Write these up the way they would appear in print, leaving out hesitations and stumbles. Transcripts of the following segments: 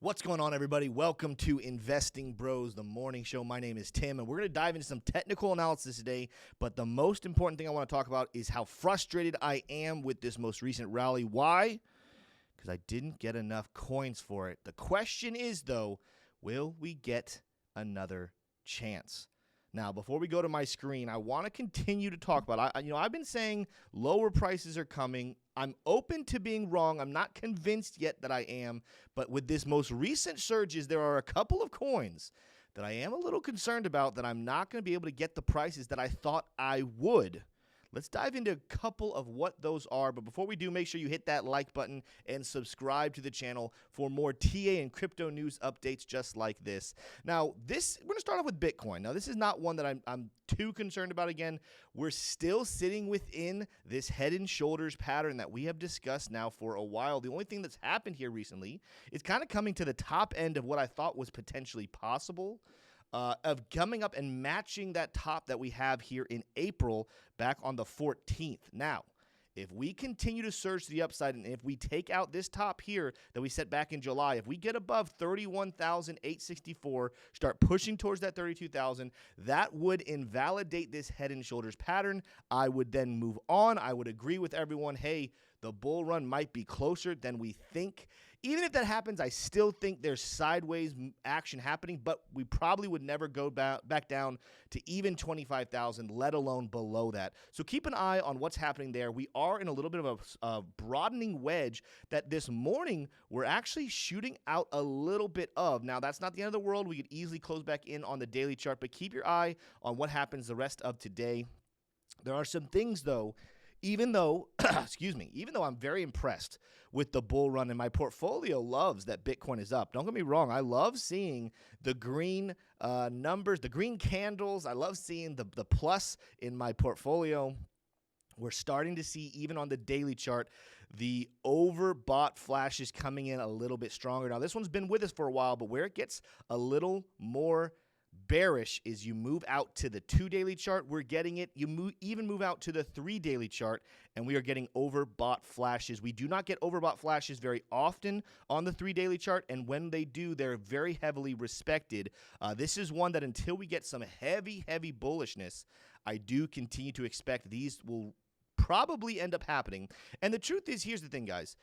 What's going on, everybody? Welcome to Investing Bros, the morning show. My name is Tim, and we're going to dive into some technical analysis today. But the most important thing I want to talk about is how frustrated I am with this most recent rally. Why? Because I didn't get enough coins for it. The question is, though, will we get another chance? Now, before we go to my screen, I want to continue to talk about, I've been saying lower prices are coming. I'm open to being wrong. I'm not convinced yet that I am, but with this most recent surges, there are a couple of coins that I am a little concerned about that I'm not going to be able to get the prices that I thought I would. Let's dive into a couple of what those are, but before we do, make sure you hit that like button and subscribe to the channel for more TA and crypto news updates just like this. Now, we're going to start off with Bitcoin. Now, this is not one that I'm too concerned about. Again, we're still sitting within this head and shoulders pattern that we have discussed now for a while. The only thing that's happened here recently is kind of coming to the top end of what I thought was potentially possible. Of coming up and matching that top that we have here in April back on the 14th. Now, if we continue to surge to the upside and if we take out this top here that we set back in July, if we get above 31,864, start pushing towards that 32,000, that would invalidate this head and shoulders pattern. I would then move on. I would agree with everyone, hey, the bull run might be closer than we think. Even if that happens, I still think there's sideways action happening, but we probably would never go back down to even 25,000, let alone below that. So keep an eye on what's happening there. We are in a little bit of a broadening wedge that this morning we're actually shooting out a little bit of. Now, that's not the end of the world. We could easily close back in on the daily chart, but keep your eye on what happens the rest of today. There are some things, though, even though I'm very impressed with the bull run and my portfolio loves that Bitcoin is up. Don't get me wrong. I love seeing the green numbers, the green candles. I love seeing the plus in my portfolio. We're starting to see, even on the daily chart, the overbought flashes coming in a little bit stronger. Now, this one's been with us for a while, but where it gets a little more bearish is you move out to the 2 daily chart. We're getting it. You even move out to the 3 daily chart, and we are getting overbought flashes. We do not get overbought flashes very often on the 3 daily chart, and when they do, they're very heavily respected. This is one that until we get some heavy bullishness, I do continue to expect these will probably end up happening. And the truth is, here's the thing, guys.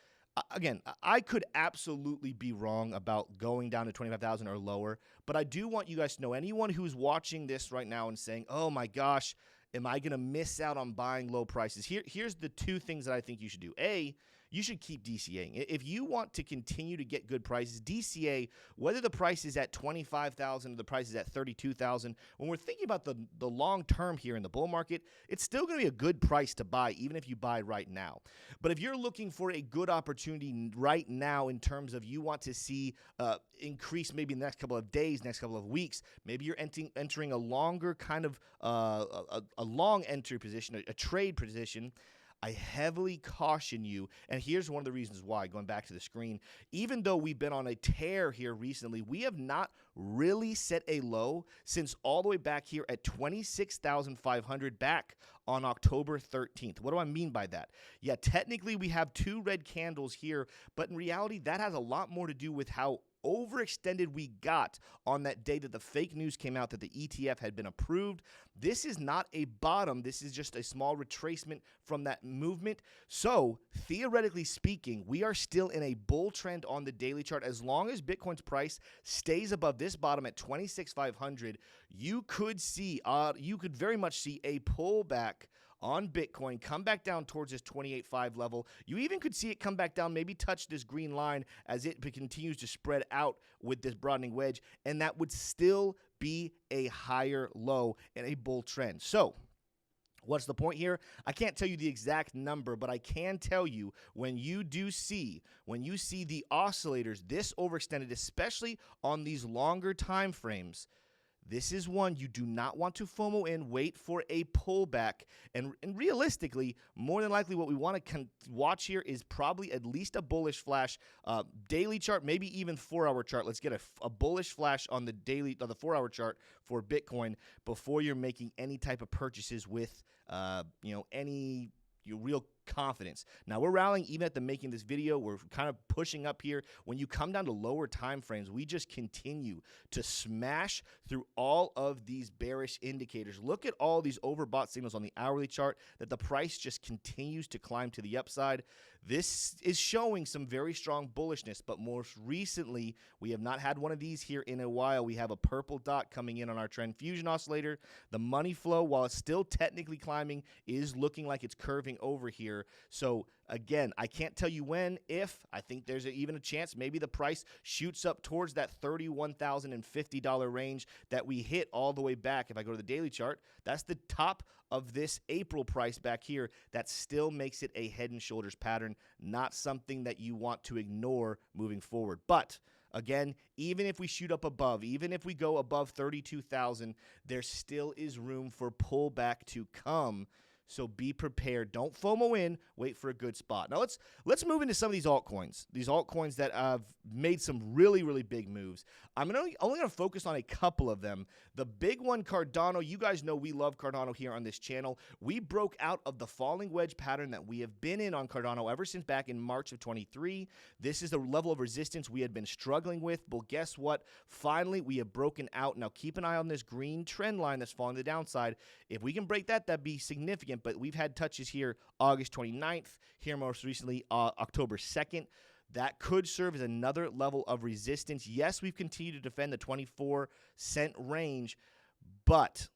Again, I could absolutely be wrong about going down to 25,000 or lower, but I do want you guys to know, anyone who's watching this right now and saying, oh my gosh, am I going to miss out on buying low prices? Here's the 2 things that I think you should do. A, you should keep DCAing. If you want to continue to get good prices, DCA, whether the price is at 25,000 or the price is at 32,000, when we're thinking about the long term here in the bull market, it's still going to be a good price to buy, even if you buy right now. But if you're looking for a good opportunity right now in terms of you want to see increase maybe in the next couple of days, next couple of weeks, maybe you're entering a longer kind of a long entry position, a trade position, I heavily caution you, and here's one of the reasons why, going back to the screen. Even though we've been on a tear here recently, we have not really set a low since all the way back here at 26,500 back on October 13th. What do I mean by that? Yeah, technically we have 2 red candles here, but in reality, that has a lot more to do with how overextended we got on that day that the fake news came out that the ETF had been approved. This is not a bottom. This is just a small retracement from that movement. So theoretically speaking, we are still in a bull trend on the daily chart. As long as Bitcoin's price stays above this bottom at 26,500, you could very much see a pullback on Bitcoin, come back down towards this 28.5 level. You even could see it come back down, maybe touch this green line as it continues to spread out with this broadening wedge, and that would still be a higher low and a bull trend. So what's the point here? I can't tell you the exact number, but I can tell you when you see the oscillators this overextended, especially on these longer time frames, this is one you do not want to FOMO in, wait for a pullback. And realistically, more than likely what we want to watch here is probably at least a bullish flash. Daily chart, maybe even 4-hour chart. Let's get a bullish flash on the 4-hour chart for Bitcoin before you're making any type of purchases with any real confidence. Now, we're rallying even at the making of this video. We're kind of pushing up here. When you come down to lower time frames, we just continue to smash through all of these bearish indicators. Look at all these overbought signals on the hourly chart that the price just continues to climb to the upside. This is showing some very strong bullishness, but most recently, we have not had one of these here in a while. We have a purple dot coming in on our trend fusion oscillator. The money flow, while it's still technically climbing, is looking like it's curving over here. So again, I can't tell you when, if. I think there's even a chance maybe the price shoots up towards that $31,050 range that we hit all the way back. If I go to the daily chart, that's the top of this April price back here. That still makes it a head and shoulders pattern, not something that you want to ignore moving forward. But again, even if we shoot up above, even if we go above 32,000, there still is room for pullback to come. So be prepared. Don't FOMO in. Wait for a good spot. Now let's move into some of these altcoins. These altcoins that have made some really, really big moves. I'm only going to focus on a couple of them. The big one, Cardano. You guys know we love Cardano here on this channel. We broke out of the falling wedge pattern that we have been in on Cardano ever since back in March of 23. This is the level of resistance we had been struggling with. But guess what? Finally, we have broken out. Now keep an eye on this green trend line that's falling to the downside. If we can break that, that'd be significant. But we've had touches here August 29th, here most recently October 2nd. That could serve as another level of resistance. Yes, we've continued to defend the 24-cent range, but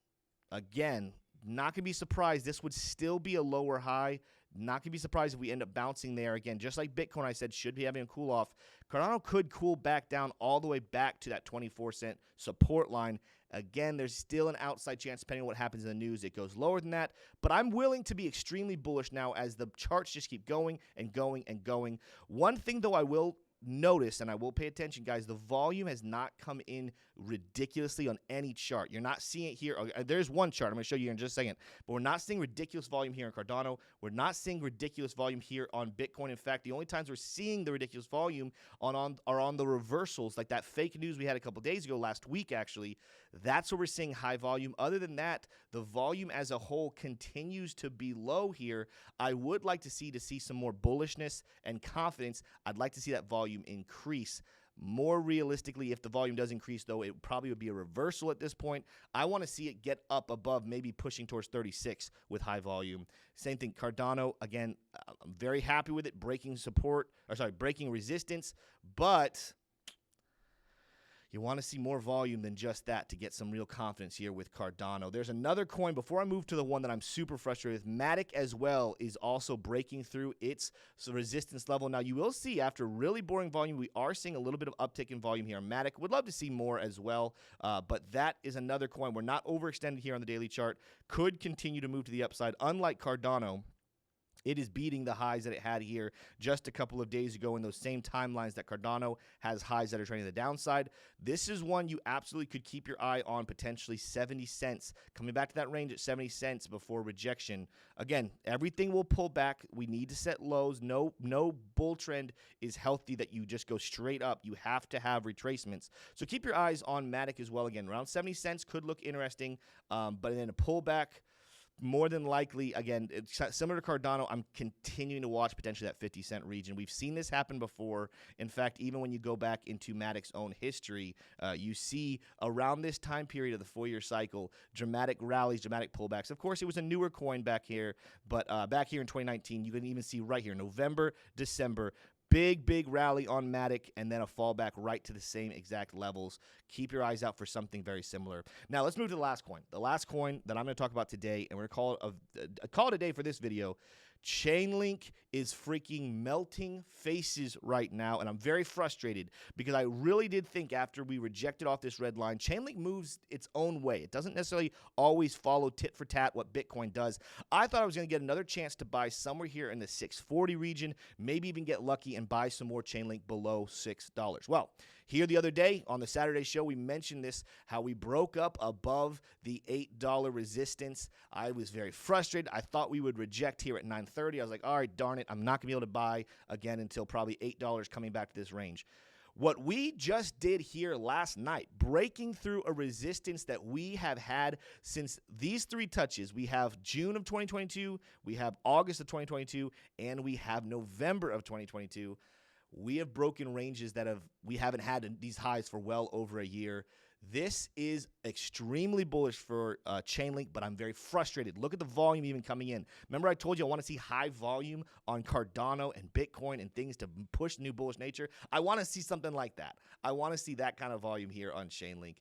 again, not going to be surprised. This would still be a lower high. Not going to be surprised if we end up bouncing there again. Just like Bitcoin, I said, should be having a cool off. Cardano could cool back down all the way back to that 24-cent support line. Again, there's still an outside chance, depending on what happens in the news, it goes lower than that. But I'm willing to be extremely bullish now as the charts just keep going and going and going. One thing, though, I will notice, and I will pay attention, guys, the volume has not come in ridiculously on any chart. You're not seeing it here. There's one chart I'm going to show you here in just a second, but we're not seeing ridiculous volume here in Cardano. We're not seeing ridiculous volume here on Bitcoin. In fact, the only times we're seeing the ridiculous volume are on the reversals, like that fake news we had a couple days ago, last week actually. That's where we're seeing high volume. Other than that, the volume as a whole continues to be low here. I would like to see some more bullishness and confidence. I'd like to see that volume increase. More realistically, if the volume does increase, though, it probably would be a reversal at this point. I want to see it get up above, maybe pushing towards 36 with high volume. Same thing, Cardano, again, I'm very happy with it, breaking resistance, but you want to see more volume than just that to get some real confidence here with Cardano. There's another coin. Before I move to the one that I'm super frustrated with, MATIC as well is also breaking through its resistance level. Now, you will see after really boring volume, we are seeing a little bit of uptick in volume here on MATIC. Would love to see more as well, but that is another coin. We're not overextended here on the daily chart. Could continue to move to the upside, unlike Cardano. It is beating the highs that it had here just a couple of days ago in those same timelines that Cardano has highs that are trending to the downside. This is one you absolutely could keep your eye on, potentially 70 cents. Coming back to that range at 70 cents before rejection. Again, everything will pull back. We need to set lows. No bull trend is healthy that you just go straight up. You have to have retracements. So keep your eyes on MATIC as well. Again, around 70 cents could look interesting, but then a pullback. More than likely, again, it's similar to Cardano, I'm continuing to watch potentially that 50-cent region. We've seen this happen before. In fact, even when you go back into MATIC's own history, you see around this time period of the 4-year cycle, dramatic rallies, dramatic pullbacks. Of course, it was a newer coin back here, but back here in 2019, you can even see right here, November, December, big rally on MATIC, and then a fallback right to the same exact levels. Keep your eyes out for something very similar. Now, let's move to the last coin. The last coin that I'm going to talk about today, and we're going to call it a day for this video. Chainlink is freaking melting faces right now, and I'm very frustrated because I really did think after we rejected off this red line, Chainlink moves its own way. It doesn't necessarily always follow tit for tat what Bitcoin does. I thought I was going to get another chance to buy somewhere here in the 640 region, maybe even get lucky and buy some more Chainlink below $6. Well, here the other day on the Saturday show, we mentioned this, how we broke up above the $8 resistance. I was very frustrated. I thought we would reject here at 930. I was like, all right, darn it, I'm not going to be able to buy again until probably $8 coming back to this range. What we just did here last night, breaking through a resistance that we have had since these three touches. We have June of 2022, we have August of 2022, and we have November of 2022. We have broken ranges that we haven't had these highs for well over a year. This is extremely bullish for Chainlink, but I'm very frustrated. Look at the volume even coming in. Remember I told you I want to see high volume on Cardano and Bitcoin and things to push new bullish nature? I want to see something like that. I want to see that kind of volume here on Chainlink.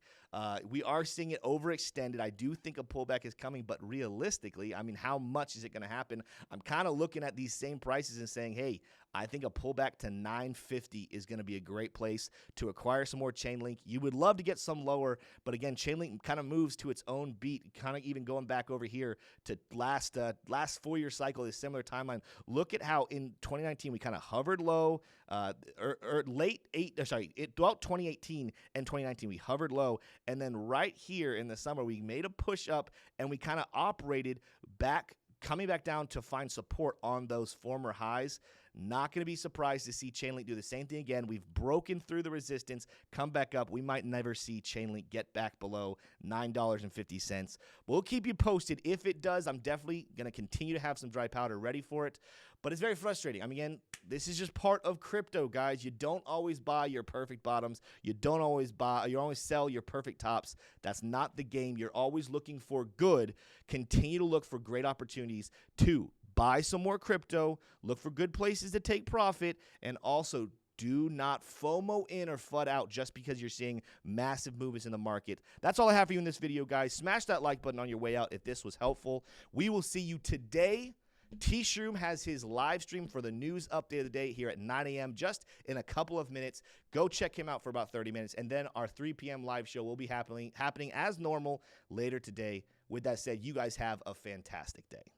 We are seeing it overextended. I do think a pullback is coming, but realistically, I mean, how much is it going to happen? I'm kind of looking at these same prices and saying, hey, I think a pullback to 950 is going to be a great place to acquire some more Chainlink. You would love to get some lower, but again, Chainlink kind of moves to its own beat, kind of even going back over here to last 4-year cycle, this similar timeline. Look at how in 2019 we kind of hovered low, throughout 2018 and 2019 we hovered low, and then right here in the summer we made a push up and we kind of operated back, coming back down to find support on those former highs. Not going to be surprised to see Chainlink do the same thing again. We've broken through the resistance, come back up. We might never see Chainlink get back below $9.50. We'll keep you posted. If it does, I'm definitely going to continue to have some dry powder ready for it. But it's very frustrating. I mean, again, this is just part of crypto, guys. You don't always buy your perfect bottoms. You always sell your perfect tops. That's not the game. You're always looking for good. Continue to look for great opportunities to buy some more crypto, look for good places to take profit, and also do not FOMO in or FUD out just because you're seeing massive movements in the market. That's all I have for you in this video, guys. Smash that like button on your way out if this was helpful. We will see you today. T-Shroom has his live stream for the news update of the day here at 9 a.m. just in a couple of minutes. Go check him out for about 30 minutes, and then our 3 p.m. live show will be happening as normal later today. With that said, you guys have a fantastic day.